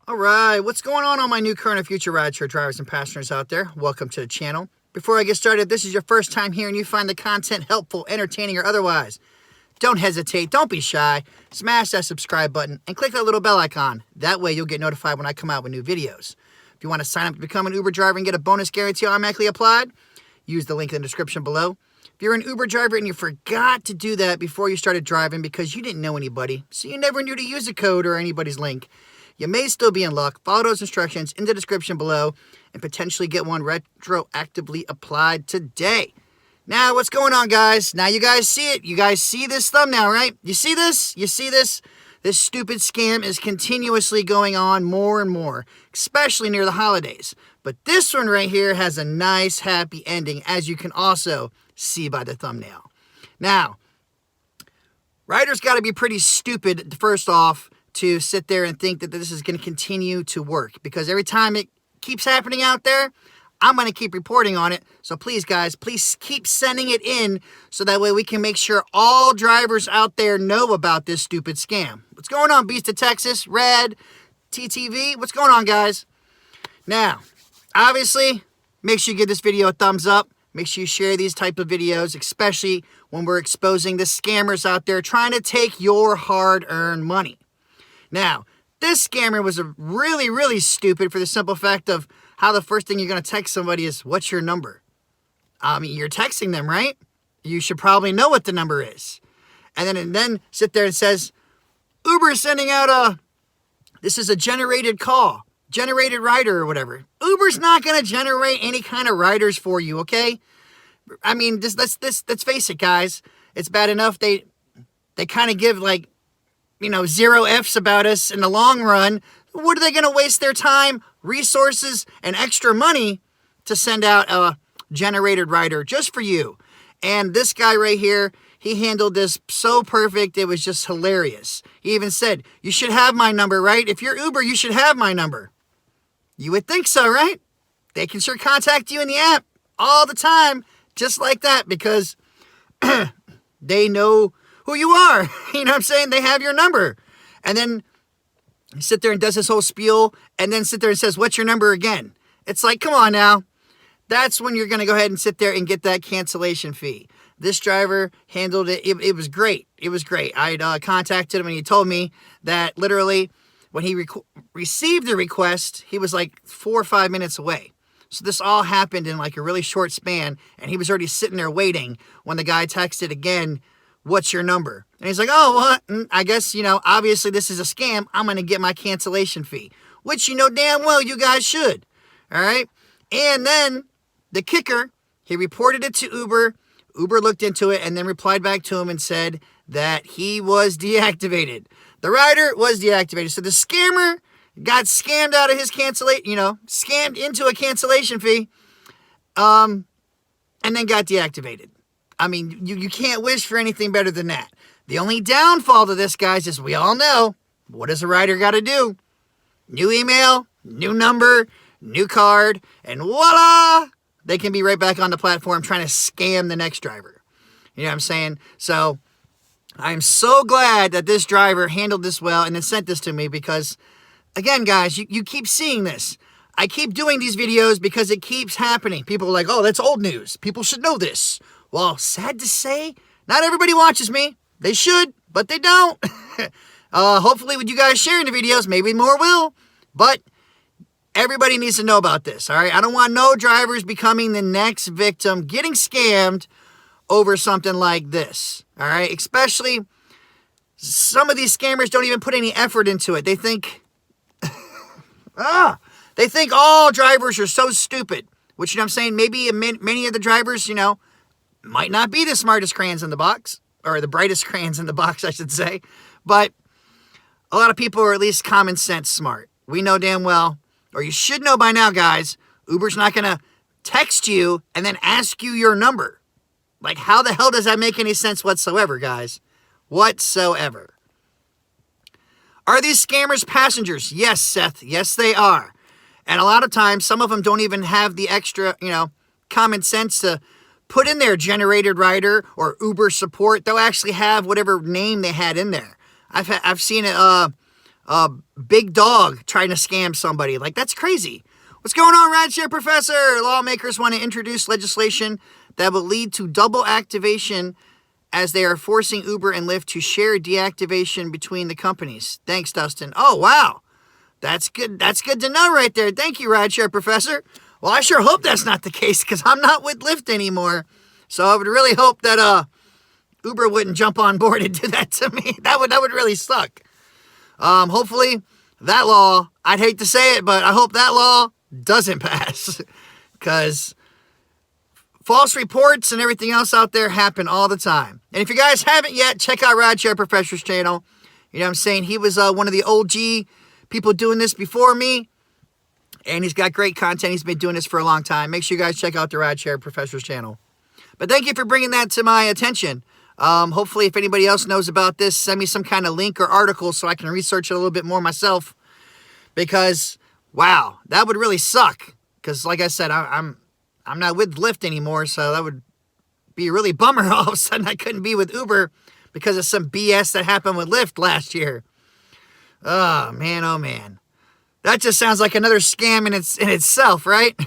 All right, what's going on all my new, current, and future rideshare drivers and passengers out there? Welcome to the channel. Before I get started, if this is your first time here and you find the content helpful, entertaining, or otherwise, don't hesitate, don't be shy, smash that subscribe button and click that little bell icon. That way you'll get notified when I come out with new videos. If you want to sign up to become an Uber driver and get a bonus guarantee automatically applied, use the link in the description below. If you're an Uber driver and you forgot to do that before you started driving because you didn't know anybody, so you never knew to use a code or anybody's link, you may still be in luck. Follow those instructions in the description below and potentially get one retroactively applied today. Now, what's going on, guys? Now you guys see it. You guys see this thumbnail, right? You see this? You see this? This stupid scam is continuously going on more and more, especially near the holidays. But this one right here has a nice, happy ending, as you can also see by the thumbnail. Now, riders got to be pretty stupid, first off, to sit there and think that this is going to continue to work, because every time it keeps happening out there, I'm going to keep reporting on it. So please, guys, please keep sending it in so that way we can make sure all drivers out there know about this stupid scam. What's going on, Beast of Texas, Red, TTV? What's going on, guys? Now, obviously, make sure you give this video a thumbs up. Make sure you share these type of videos, especially when we're exposing the scammers out there trying to take your hard-earned money. Now, this scammer was really, really stupid for the simple fact of how the first thing you're going to text somebody is, what's your number? You're texting them, right? You should probably know what the number is. And then sit there and says, Uber is sending out this is a generated call, generated rider or whatever. Uber's not going to generate any kind of riders for you, okay? I mean, let's face it, guys. It's bad enough they kind of give, like, you know, 0 F's about us in the long run. What are they going to waste their time, resources, and extra money to send out a generated rider just for you? And this guy right here, he handled this so perfect, it was just hilarious. He even said, you should have my number, right? If you're Uber, you should have my number. You would think so, right? They can sure contact you in the app all the time, just like that, because they know who you are. You know what I'm saying? They have your number. And then he sit there and does this whole spiel and then sit there and says, what's your number again? It's like, come on now. That's when you're going to go ahead and sit there and get that cancellation fee. This driver handled it. It was great. It was great. I contacted him and he told me that literally when he received the request, he was like 4 or 5 minutes away. So this all happened in like a really short span, and he was already sitting there waiting when the guy texted again, what's your number? And he's like, oh, what? I guess, you know, obviously this is a scam. I'm going to get my cancellation fee, which you know damn well you guys should. All right. And then the kicker, he reported it to Uber. Uber looked into it and then replied back to him and said that he was deactivated. The rider was deactivated. So the scammer got scammed out of his cancellation, you know, scammed into a cancellation fee, and then got deactivated. I mean, you can't wish for anything better than that. The only downfall to this, guys, is we all know, what does a rider got to do? New email, new number, new card, and voila! They can be right back on the platform trying to scam the next driver. You know what I'm saying? So, I'm so glad that this driver handled this well and then sent this to me because, again, guys, you keep seeing this. I keep doing these videos because it keeps happening. People are like, oh, that's old news. People should know this. Well, sad to say, not everybody watches me. They should, but they don't. Hopefully with you guys sharing the videos, maybe more will. But everybody needs to know about this, all right? I don't want no drivers becoming the next victim, getting scammed over something like this, all right? Especially some of these scammers don't even put any effort into it. They think, they think all drivers are so stupid, which, you know what I'm saying, maybe many of the drivers, you know, might not be the smartest crayons in the box, or the brightest crayons in the box, I should say. But a lot of people are at least common sense smart. We know damn well, or you should know by now, guys, Uber's not going to text you and then ask you your number. Like, how the hell does that make any sense whatsoever, guys? Whatsoever. Are these scammers passengers? Yes, Seth. Yes, they are. And a lot of times, some of them don't even have the extra, you know, common sense to put in their generated rider or Uber support. They'll actually have whatever name they had in there. I've seen it big dog trying to scam somebody. Like, that's crazy. What's going on, Rideshare Professor? Lawmakers want to introduce legislation that will lead to double activation as they are forcing Uber and Lyft to share deactivation between the companies. Thanks, Dustin. Oh, wow. That's good. That's good to know right there. Thank you, Rideshare Professor. Well, I sure hope that's not the case because I'm not with Lyft anymore. So I would really hope that Uber wouldn't jump on board and do that to me. That would really suck. Hopefully that law, I'd hate to say it, but I hope that law doesn't pass because false reports and everything else out there happen all the time. And if you guys haven't yet, check out Rideshare Professor's channel. You know what I'm saying? He was one of the OG people doing this before me, and he's got great content. He's been doing this for a long time. Make sure you guys check out the Rideshare Professor's channel. But thank you for bringing that to my attention. Hopefully, if anybody else knows about this, send me some kind of link or article so I can research it a little bit more myself. Because, wow, that would really suck. Because, like I said, I'm not with Lyft anymore, so that would be a really bummer. All of a sudden, I couldn't be with Uber because of some BS that happened with Lyft last year. Oh, man, oh, man. That just sounds like another scam in itself, right?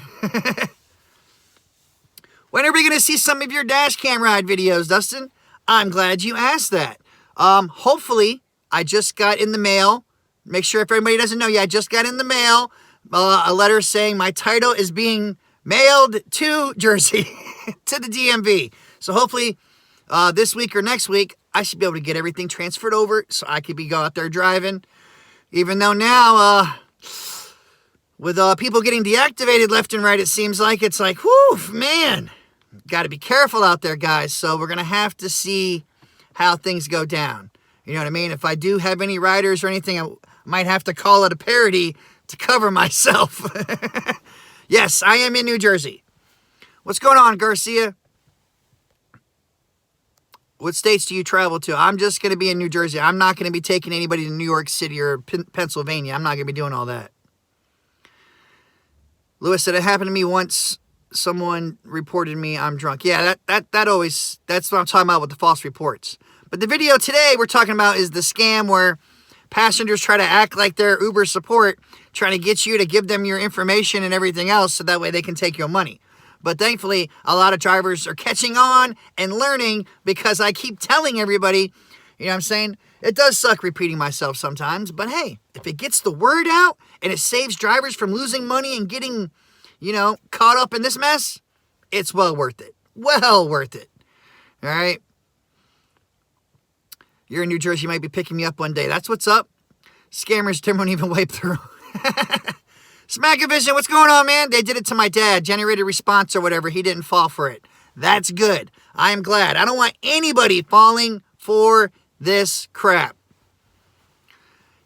When are we going to see some of your dash cam ride videos, Dustin? I'm glad you asked that. Hopefully, I just got in the mail. Make sure if everybody doesn't know, I just got in the mail a letter saying my title is being mailed to Jersey, to the DMV. So hopefully, this week or next week, I should be able to get everything transferred over so I could go out there driving. Even though now, with people getting deactivated left and right, it seems like it's like, whew, man. Got to be careful out there, guys. So we're going to have to see how things go down. You know what I mean? If I do have any riders or anything, I might have to call it a parody to cover myself. Yes, I am in New Jersey. What's going on, Garcia? What states do you travel to? I'm just going to be in New Jersey. I'm not going to be taking anybody to New York City or Pennsylvania. I'm not going to be doing all that. Lewis said, it happened to me once. Someone reported me I'm drunk. Yeah, that always, that's what I'm talking about with the false reports. But the video today we're talking about is the scam where passengers try to act like they're Uber support, trying to get you to give them your information and everything else so that way they can take your money. But thankfully, a lot of drivers are catching on and learning because I keep telling everybody, you know what I'm saying? It does suck repeating myself sometimes, but hey, if it gets the word out and it saves drivers from losing money and getting, caught up in this mess, it's well worth it. Well worth it. All right? You're in New Jersey, you might be picking me up one day. That's what's up. Scammers don't even wipe through. Smackavision, what's going on, man? They did it to my dad. Generated response or whatever. He didn't fall for it. That's good. I am glad. I don't want anybody falling for this crap.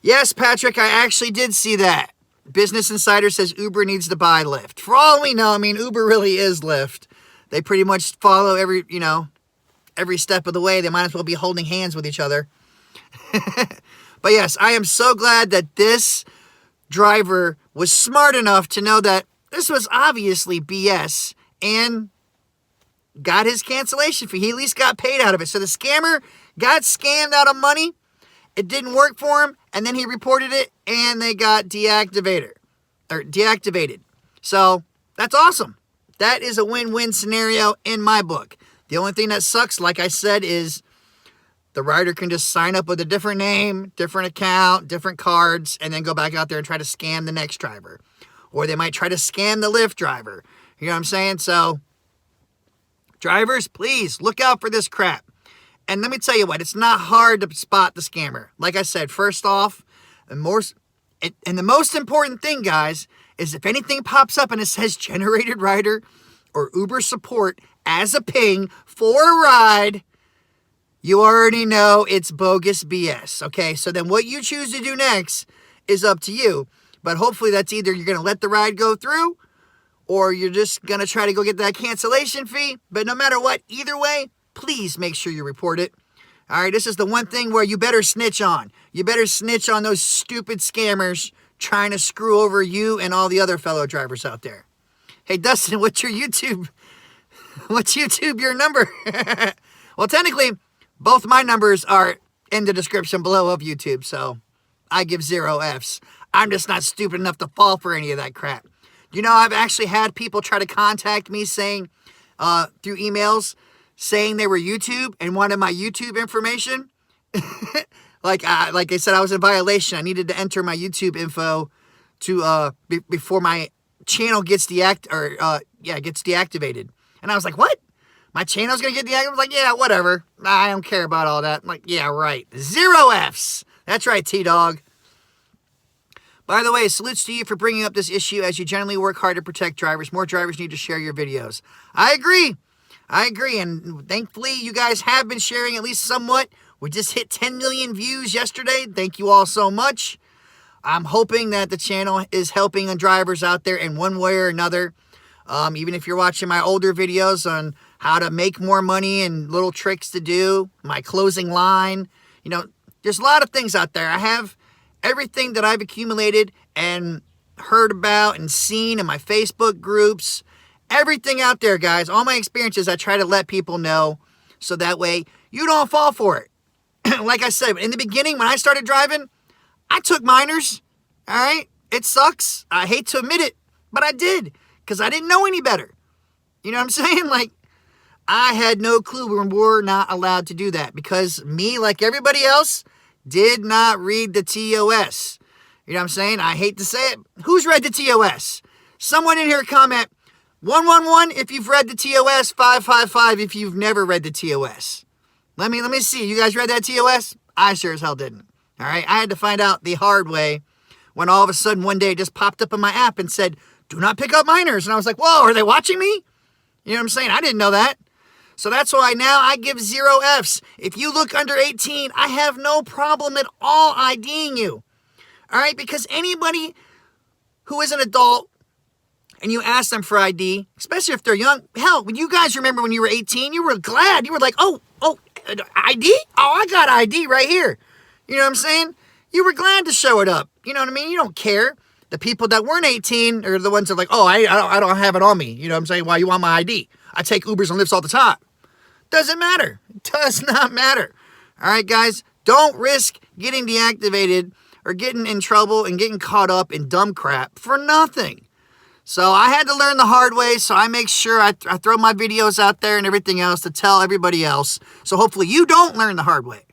Yes, Patrick, I actually did see that. Business Insider says Uber needs to buy Lyft. For all we know, Uber really is Lyft. They pretty much follow every step of the way. They might as well be holding hands with each other. But yes, I am so glad that this driver was smart enough to know that this was obviously BS and got his cancellation fee. He at least got paid out of it. So the scammer got scammed out of money. It didn't work for him, and then he reported it, and they got deactivated. So that's awesome. That is a win-win scenario in my book. The only thing that sucks, like I said, is the rider can just sign up with a different name, different account, different cards, and then go back out there and try to scam the next driver. Or they might try to scam the Lyft driver. You know what I'm saying? So, drivers, please look out for this crap. And let me tell you what, it's not hard to spot the scammer. Like I said, first off, and the most important thing, guys, is if anything pops up and it says generated rider or Uber support as a ping for a ride, you already know it's bogus BS. Okay, so then what you choose to do next is up to you. But hopefully that's either you're going to let the ride go through or you're just going to try to go get that cancellation fee. But no matter what, either way, please make sure you report it. All right, this is the one thing where you better snitch on. You better snitch on those stupid scammers trying to screw over you and all the other fellow drivers out there. Hey, Dustin, what's your YouTube? What's YouTube your number? Well, technically, both my numbers are in the description below of YouTube, so I give 0 Fs. I'm just not stupid enough to fall for any of that crap. You know, I've actually had people try to contact me saying, through emails, saying they were YouTube and wanted my YouTube information. Like I said, I was in violation. I needed to enter my YouTube info to before my channel gets deactivated. And I was like, what? My channel's gonna get deactivated? I was like, yeah, whatever. I don't care about all that. I'm like, yeah, right. 0 Fs. That's right, T-Dog. By the way, salutes to you for bringing up this issue as you generally work hard to protect drivers. More drivers need to share your videos. I agree. And thankfully, you guys have been sharing at least somewhat. We just hit 10 million views yesterday. Thank you all so much. I'm hoping that the channel is helping the drivers out there in one way or another. Even if you're watching my older videos on how to make more money and little tricks to do, my closing line, you know, there's a lot of things out there. I have everything that I've accumulated and heard about and seen in my Facebook groups. Everything out there, guys. All my experiences, I try to let people know so that way you don't fall for it. Like I said, in the beginning, when I started driving, I took minors. All right? It sucks. I hate to admit it, but I did because I didn't know any better. You know what I'm saying? Like, I had no clue we were not allowed to do that because me, like everybody else, did not read the TOS. You know what I'm saying? I hate to say it. Who's read the TOS? Someone in here comment 111 if you've read the TOS, 555 if you've never read the TOS. Let me see. You guys read that TOS? I sure as hell didn't. All right? I had to find out the hard way when all of a sudden one day it just popped up in my app and said, do not pick up minors. And I was like, whoa, are they watching me? You know what I'm saying? I didn't know that. So that's why now I give 0 Fs. If you look under 18, I have no problem at all IDing you. All right? Because anybody who is an adult and you ask them for ID, especially if they're young, hell, when you guys remember when you were 18, you were glad. You were like, oh, ID? Oh, I got ID right here. You know what I'm saying? You were glad to show it up. You know what I mean? You don't care. The people that weren't 18 are the ones that are like, oh, I don't have it on me. You know what I'm saying? Why you want my ID? I take Ubers and Lyfts all the time. Doesn't matter. It does not matter. All right, guys, don't risk getting deactivated or getting in trouble and getting caught up in dumb crap for nothing. So I had to learn the hard way, so I make sure I throw my videos out there and everything else to tell everybody else. So hopefully you don't learn the hard way.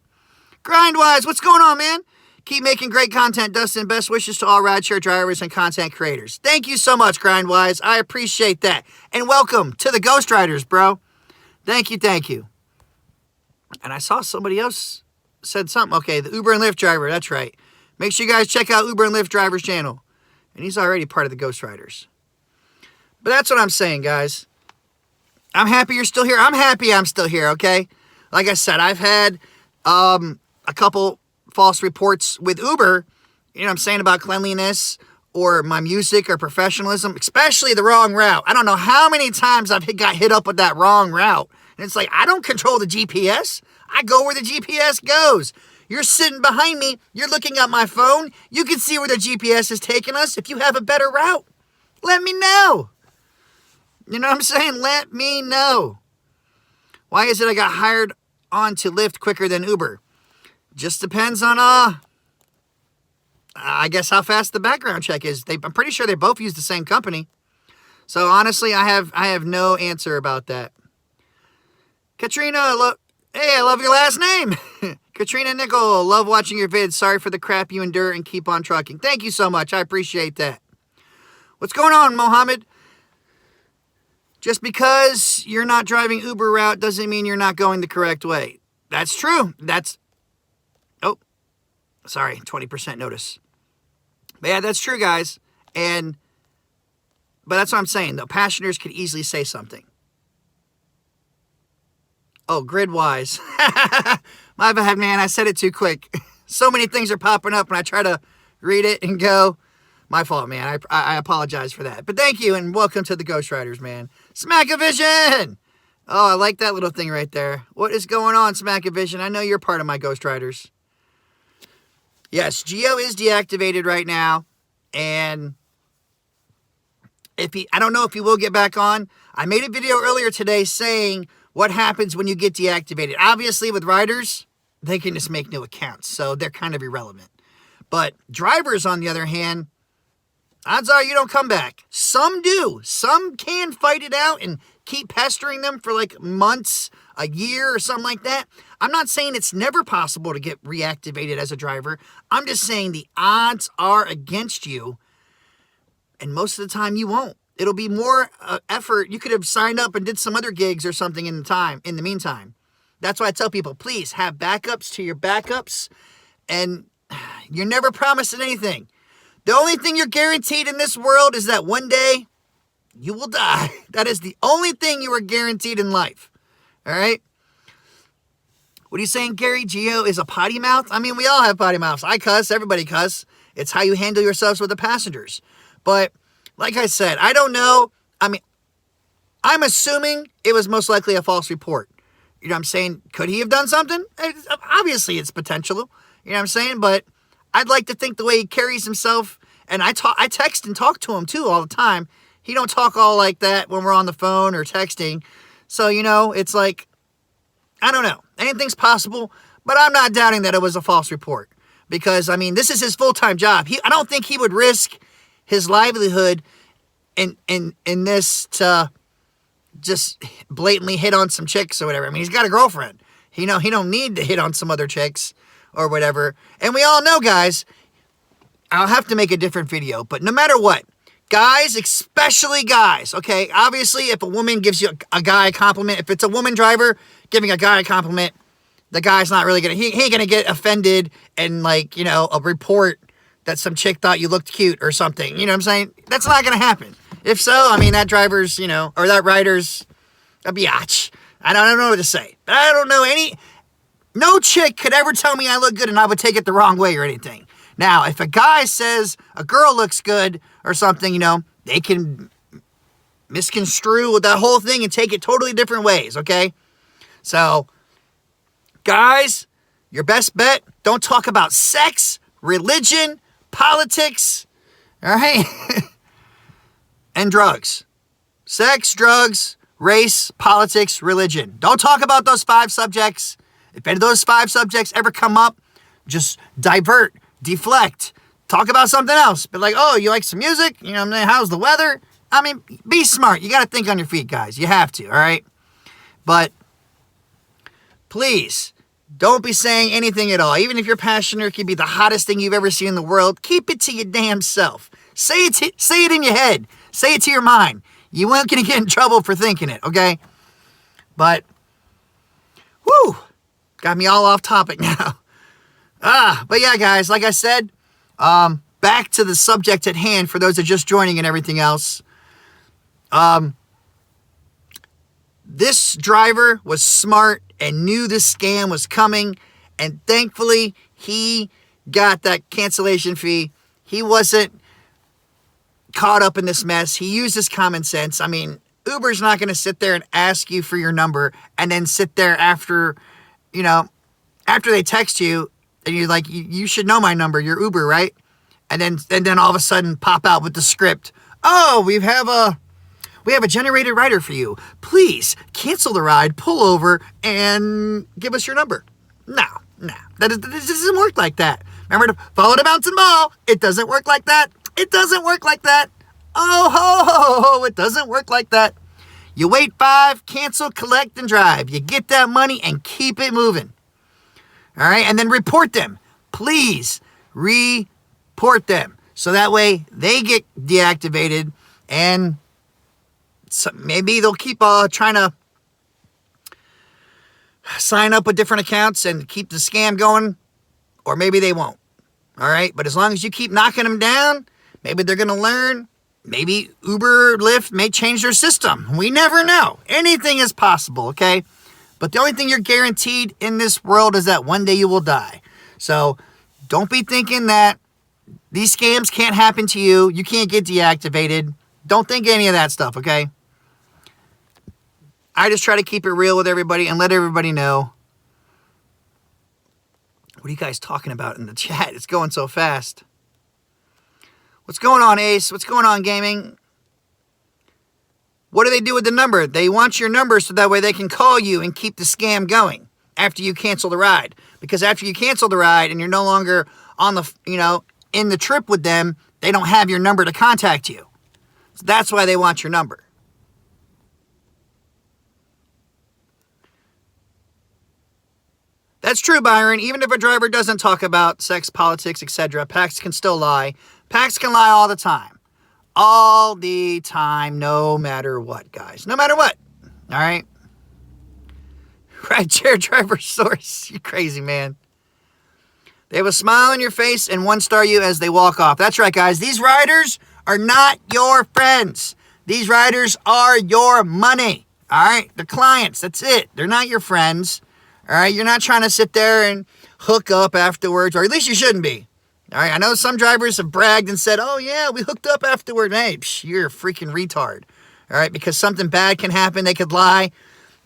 Grindwise, what's going on, man? Keep making great content, Dustin. Best wishes to all rideshare drivers and content creators. Thank you so much, Grindwise. I appreciate that. And welcome to the Ghost Riders, bro. Thank you. And I saw somebody else said something. Okay, the Uber and Lyft driver. That's right. Make sure you guys check out Uber and Lyft driver's channel. And he's already part of the Ghost Riders. But that's what I'm saying, guys. I'm happy you're still here. I'm happy I'm still here, okay? Like I said, I've had a couple false reports with Uber, you know what I'm saying, about cleanliness or my music or professionalism, especially the wrong route. I don't know how many times I've got hit up with that wrong route. And it's like, I don't control the GPS. I go where the GPS goes. You're sitting behind me. You're looking at my phone. You can see where the GPS is taking us. If you have a better route, let me know. You know what I'm saying? Let me know. Why is it I got hired on to Lyft quicker than Uber? Just depends on, I guess how fast the background check is. I'm pretty sure they both use the same company. So honestly, I have no answer about that. Katrina, hey, I love your last name. Katrina Nicol, love watching your vids. Sorry for the crap you endure and keep on trucking. Thank you so much. I appreciate that. What's going on, Mohammed? Just because you're not driving Uber route doesn't mean you're not going the correct way. That's true. Oh, sorry, 20% notice. But yeah, that's true, guys. But that's what I'm saying. The passengers could easily say something. Oh, grid-wise. My bad, man. I said it too quick. So many things are popping up, and I try to read it and go. My fault, man. I apologize for that. But thank you, and welcome to the Ghost Riders, man. Smack-a-vision! Oh, I like that little thing right there. What is going on, Smack-a-vision? I know you're part of my Ghost Riders. Yes, Geo is deactivated right now, and I don't know if he will get back on. I made a video earlier today saying what happens when you get deactivated. Obviously, with riders, they can just make new accounts, so they're kind of irrelevant. But drivers, on the other hand, odds are you don't come back. Some do. Some can fight it out and keep pestering them for like months, a year, or something like that. I'm not saying it's never possible to get reactivated as a driver. I'm just saying the odds are against you, and most of the time you won't. It'll be more effort. You could have signed up and did some other gigs or something in the meantime. That's why I tell people, please have backups to your backups, and you're never promising anything. The only thing you're guaranteed in this world is that one day you will die. That is the only thing you are guaranteed in life. All right? What are you saying, Gary? Gio is a potty mouth? I mean, we all have potty mouths. I cuss. Everybody cuss. It's how you handle yourselves with the passengers. But like I said, I don't know. I mean, I'm assuming it was most likely a false report. You know what I'm saying? Could he have done something? Obviously, it's potential. You know what I'm saying? But I'd like to think the way he carries himself, and I text and talk to him too all the time. He don't talk all like that when we're on the phone or texting. So, you know, it's like, I don't know. Anything's possible, but I'm not doubting that it was a false report. Because, I mean, this is his full-time job. I don't think he would risk his livelihood in this to just blatantly hit on some chicks or whatever. I mean, he's got a girlfriend. He don't need to hit on some other chicks or whatever. And we all know, guys, I'll have to make a different video, but no matter what, guys, especially guys, okay, obviously if a woman gives you a guy a compliment, if it's a woman driver giving a guy a compliment, the guy's not really he ain't gonna get offended and like, you know, a report that some chick thought you looked cute or something. You know what I'm saying? That's not gonna happen. If so, I mean, that driver's, you know, or that rider's a biatch. I don't know what to say. But I don't know no chick could ever tell me I look good and I would take it the wrong way or anything. Now, if a guy says a girl looks good or something, you know, they can misconstrue with that whole thing and take it totally different ways, okay? So, guys, your best bet, don't talk about sex, religion, politics, all right? And drugs. Sex, drugs, race, politics, religion. Don't talk about those 5 subjects. If any of those 5 subjects ever come up, just divert, deflect, talk about something else. But like, oh, you like some music? You know what I'm saying? How's the weather? I mean, be smart. You got to think on your feet, guys. You have to, all right? But please, don't be saying anything at all. Even if your passenger could be the hottest thing you've ever seen in the world, keep it to your damn self. Say it in your head. Say it to your mind. You weren't going to get in trouble for thinking it, okay? But, whew, got me all off topic now. But yeah, guys, like I said, back to the subject at hand for those that are just joining and everything else. This driver was smart and knew this scam was coming, and thankfully he got that cancellation fee. He wasn't caught up in this mess. He used his common sense. I mean, Uber's not going to sit there and ask you for your number and then sit there after they text you and you're like, you should know my number. You're Uber, right? And then all of a sudden pop out with the script. Oh, we have a generated rider for you. Please cancel the ride, pull over, and give us your number. No. That doesn't work like that. Remember to follow the bouncing ball. It doesn't work like that. It doesn't work like that. Oh, ho, it doesn't work like that. You wait 5, cancel, collect, and drive. You get that money and keep it moving. All right, and then report them. Please report them. So that way they get deactivated, and so maybe they'll keep trying to sign up with different accounts and keep the scam going, or maybe they won't. All right, but as long as you keep knocking them down, maybe they're going to learn. Maybe Uber, Lyft may change their system. We never know. Anything is possible, okay? But the only thing you're guaranteed in this world is that one day you will die. So don't be thinking that these scams can't happen to you. You can't get deactivated. Don't think any of that stuff, okay? I just try to keep it real with everybody and let everybody know. What are you guys talking about in the chat? It's going so fast. What's going on, Ace? What's going on, gaming? What do they do with the number? They want your number so that way they can call you and keep the scam going after you cancel the ride. Because after you cancel the ride and you're no longer on the, in the trip with them, they don't have your number to contact you. So that's why they want your number. That's true, Byron. Even if a driver doesn't talk about sex, politics, etc., packs can still lie. Packs can lie all the time. All the time, no matter what, guys. No matter what. All right? Rideshare driver source. You crazy, man. They have a smile on your face and one-star you as they walk off. That's right, guys. These riders are not your friends. These riders are your money. All right? They're clients. That's it. They're not your friends. All right? You're not trying to sit there and hook up afterwards, or at least you shouldn't be. All right? I know some drivers have bragged and said, oh, yeah, we hooked up afterward. Hey, you're a freaking retard. All right? Because something bad can happen. They could lie.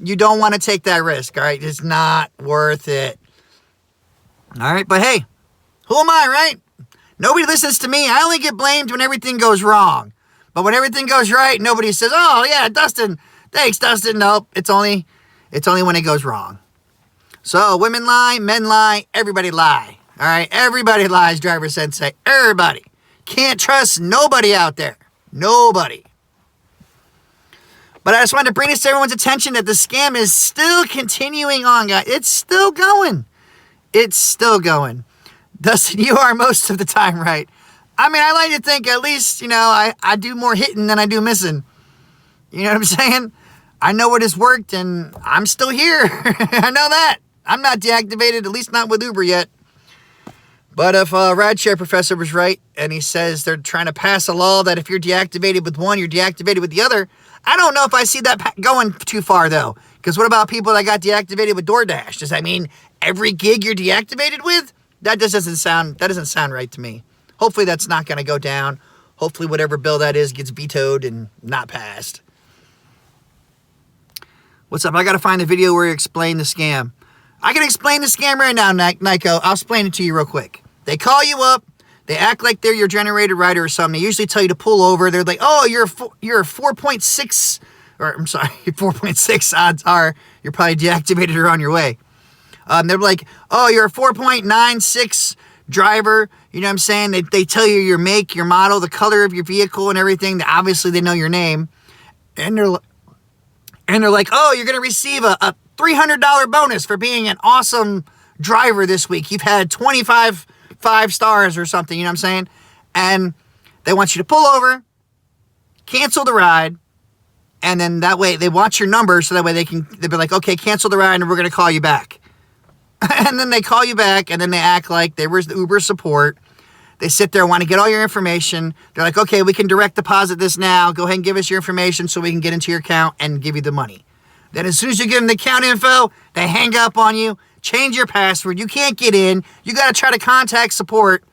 You don't want to take that risk. All right? It's not worth it. All right? But hey, who am I, right? Nobody listens to me. I only get blamed when everything goes wrong. But when everything goes right, nobody says, oh, yeah, Dustin. Thanks, Dustin. Nope. It's only when it goes wrong. So women lie, men lie, everybody lie. All right? Everybody lies, driver sensei. Everybody. Can't trust nobody out there. Nobody. But I just wanted to bring this to everyone's attention that the scam is still continuing on, guys. It's still going. It's still going. Dustin, you are most of the time right. I mean, I like to think at least, I do more hitting than I do missing. You know what I'm saying? I know what has worked, and I'm still here. I know that. I'm not deactivated, at least not with Uber yet. But if Rideshare Professor was right, and he says they're trying to pass a law that if you're deactivated with one, you're deactivated with the other, I don't know if I see that going too far, though. Because what about people that got deactivated with DoorDash? Does that mean every gig you're deactivated with? That doesn't sound right to me. Hopefully that's not going to go down. Hopefully whatever bill that is gets vetoed and not passed. What's up? I got to find the video where you explain the scam. I can explain the scam right now, Nico. I'll explain it to you real quick. They call you up. They act like they're your generated rider or something. They usually tell you to pull over. They're like, oh, you're 4.6, or I'm sorry, 4.6 odds are you're probably deactivated or on your way. They're like, oh, you're a 4.96 driver. You know what I'm saying? They tell you your make, your model, the color of your vehicle and everything. Obviously, they know your name. And they're like, oh, you're going to receive a $300 bonus for being an awesome driver this week. You've had 25 5 stars or something, you know what I'm saying? And they want you to pull over, cancel the ride, and then that way they want your number so that way they'll be like, okay, cancel the ride and we're going to call you back. And then they call you back and then they act like they were the Uber support. They sit there and want to get all your information. They're like, okay, we can direct deposit this now. Go ahead and give us your information so we can get into your account and give you the money. Then as soon as you give them the account info, they hang up on you, change your password. You can't get in. You got to try to contact support.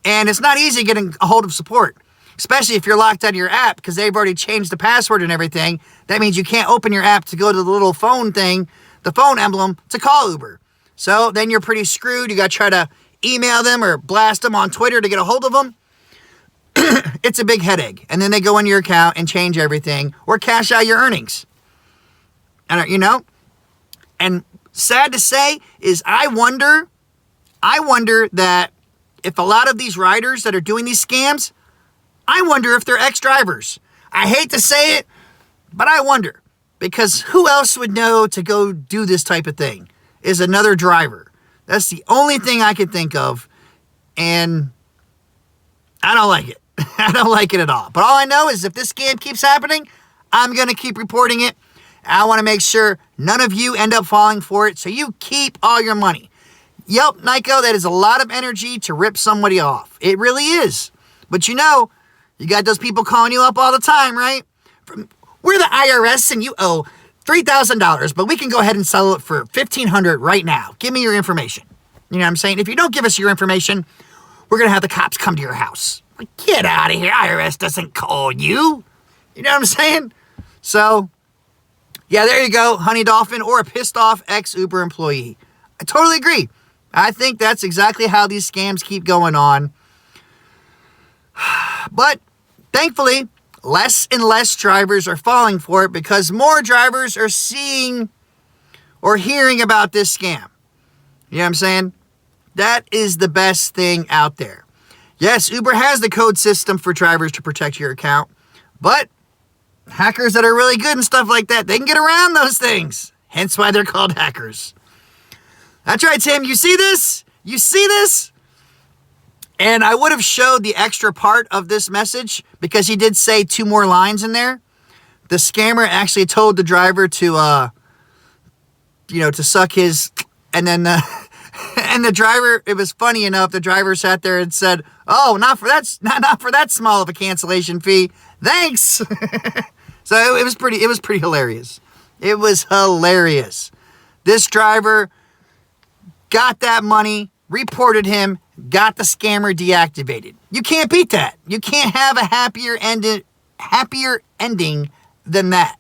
And it's not easy getting a hold of support, especially if you're locked out of your app because they've already changed the password and everything. That means you can't open your app to go to the little phone thing, the phone emblem, to call Uber. So then you're pretty screwed. You got to try to email them or blast them on Twitter to get a hold of them. It's a big headache. And then they go in your account and change everything or cash out your earnings. And, you know, and sad to say is I wonder that if a lot of these riders that are doing these scams, I wonder if they're ex-drivers. I hate to say it, but I wonder. Because who else would know to go do this type of thing is another driver. That's the only thing I can think of. And I don't like it. I don't like it at all. But all I know is if this scam keeps happening, I'm going to keep reporting it. I want to make sure none of you end up falling for it. So you keep all your money. Yep, Nico, that is a lot of energy to rip somebody off. It really is. But you know, you got those people calling you up all the time, right? We're the IRS and you owe $3,000, but we can go ahead and sell it for $1,500 right now. Give me your information. You know what I'm saying? If you don't give us your information, we're going to have the cops come to your house. Like, get out of here. IRS doesn't call you. You know what I'm saying? So, yeah, there you go. Honey Dolphin or a pissed off ex-Uber employee. I totally agree. I think that's exactly how these scams keep going on. But thankfully, less and less drivers are falling for it because more drivers are seeing or hearing about this scam. You know what I'm saying? That is the best thing out there. Yes, Uber has the code system for drivers to protect your account, but hackers that are really good and stuff like that, they can get around those things. Hence why they're called hackers. That's right, Tim. You see this? You see this? And I would have showed the extra part of this message because he did say 2 more lines in there. The scammer actually told the driver to, to suck his, and then and the driver, it was funny enough, the driver sat there and said, "Oh, not for that small of a cancellation fee. Thanks." So it was pretty hilarious. It was hilarious. This driver got that money, reported him, got the scammer deactivated. You can't beat that. You can't have a happier ending than that.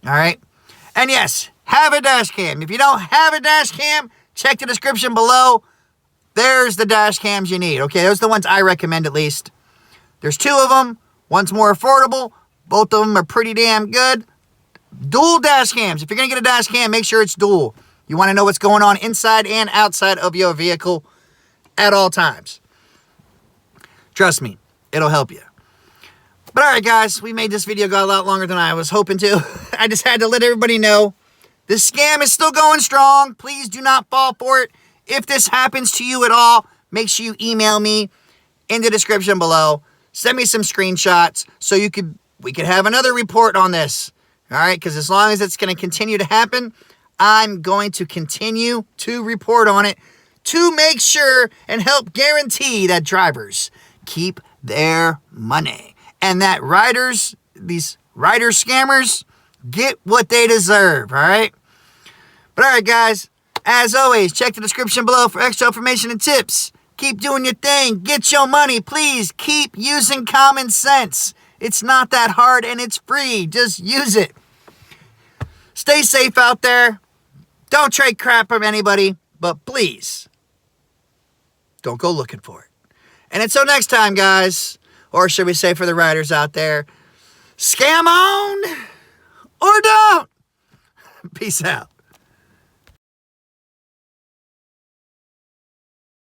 All right? And yes, have a dash cam. If you don't have a dash cam, check the description below. There's the dash cams you need. Okay, those are the ones I recommend at least. There's 2 of them. One's more affordable. Both of them are pretty damn good. Dual dash cams. If you're going to get a dash cam, make sure it's dual. You want to know what's going on inside and outside of your vehicle at all times. Trust me, it'll help you. But all right, guys, we made this video go a lot longer than I was hoping to. I just had to let everybody know this scam is still going strong. Please do not fall for it. If this happens to you at all, make sure you email me in the description below. Send me some screenshots so we could have another report on this. All right, because as long as it's going to continue to happen, I'm going to continue to report on it to make sure and help guarantee that drivers keep their money and that these rider scammers, get what they deserve, all right? But all right, guys, as always, check the description below for extra information and tips. Keep doing your thing. Get your money. Please keep using common sense. It's not that hard and it's free. Just use it. Stay safe out there. Don't trade crap from anybody, but please don't go looking for it. And until next time, guys, or should we say for the riders out there, scam on or don't. Peace out.